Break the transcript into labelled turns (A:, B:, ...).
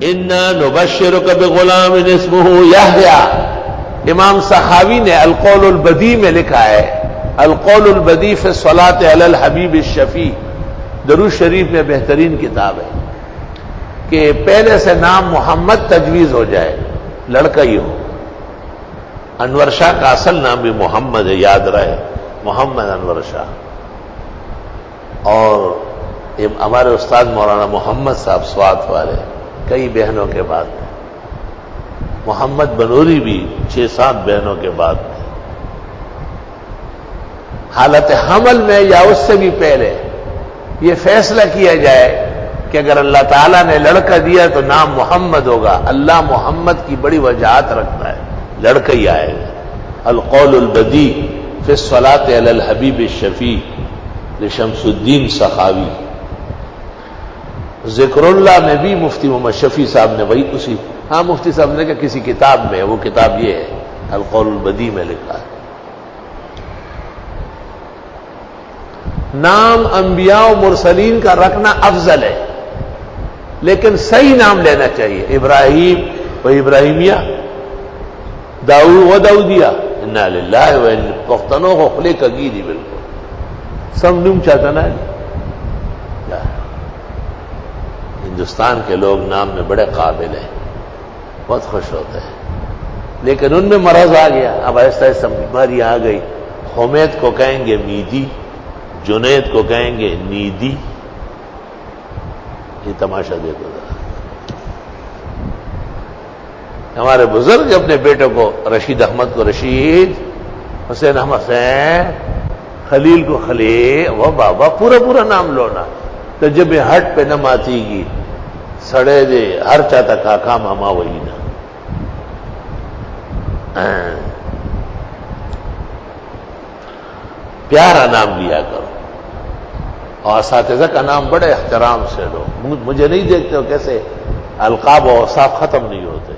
A: انا نبشرک بغلام اسمہ یحییٰ. امام سخاوی نے القول البدیع میں لکھا ہے، القول البدیع فی الصلاۃ علی الحبیب الشفیع، درود شریف میں بہترین کتاب ہے، کہ پہلے سے نام محمد تجویز ہو جائے، لڑکا ہی ہو. انور شاہ کا اصل نام بھی محمد ہے، یاد رہے، محمد انور شاہ. اور ہمارے استاد مولانا محمد صاحب سوات والے کئی بہنوں کے بعد تھے. محمد بنوری بھی 6-7 بہنوں کے بعد تھے. حالت حمل میں یا اس سے بھی پہلے یہ فیصلہ کیا جائے کہ اگر اللہ تعالیٰ نے لڑکا دیا تو نام محمد ہوگا. اللہ محمد کی بڑی وجاہت رکھتا ہے، لڑکا ہی آئے گا. القول البدیع فی الصلاۃ علی الحبیب الشفیع لشمس الدین سخاوی. ذکر اللہ میں بھی مفتی محمد شفیع صاحب نے وہی اسی، ہاں مفتی صاحب نے کہا کسی کتاب میں، وہ کتاب یہ ہے القول البدیع میں لکھا ہے. نام انبیاء و مرسلین کا رکھنا افضل ہے، لیکن صحیح نام لینا چاہیے. ابراہیم و ابراہیمیہ، داؤد و داؤدیہ، انا للہ و انا پختنوں کو خلے کا گیری بالکل سب نم چاہتا نا. ہندوستان کے لوگ نام میں بڑے قابل ہیں، بہت خوش ہوتے ہیں، لیکن ان میں مرض آ گیا. اب ایسا ایسا بیماری آ گئی. حمید کو کہیں گے میدی، جنید کو کہیں گے نیدی. یہ تماشا دیکھو ذرا. ہمارے بزرگ اپنے بیٹوں کو رشید احمد کو رشید، حسین احمد حسین، خلیل کو خلیل، وہ بابا پورا نام لونا. تو جب یہ ہٹ پہ نہ ماتی گی سڑے دے ہر چاہتا کاکا ماما وہی نا. پیارا نام لیا کرو، اور اساتذہ کا نام بڑے احترام سے لو. مجھے نہیں دیکھتے ہو کیسے القاب و اوصاف ختم نہیں ہوتے.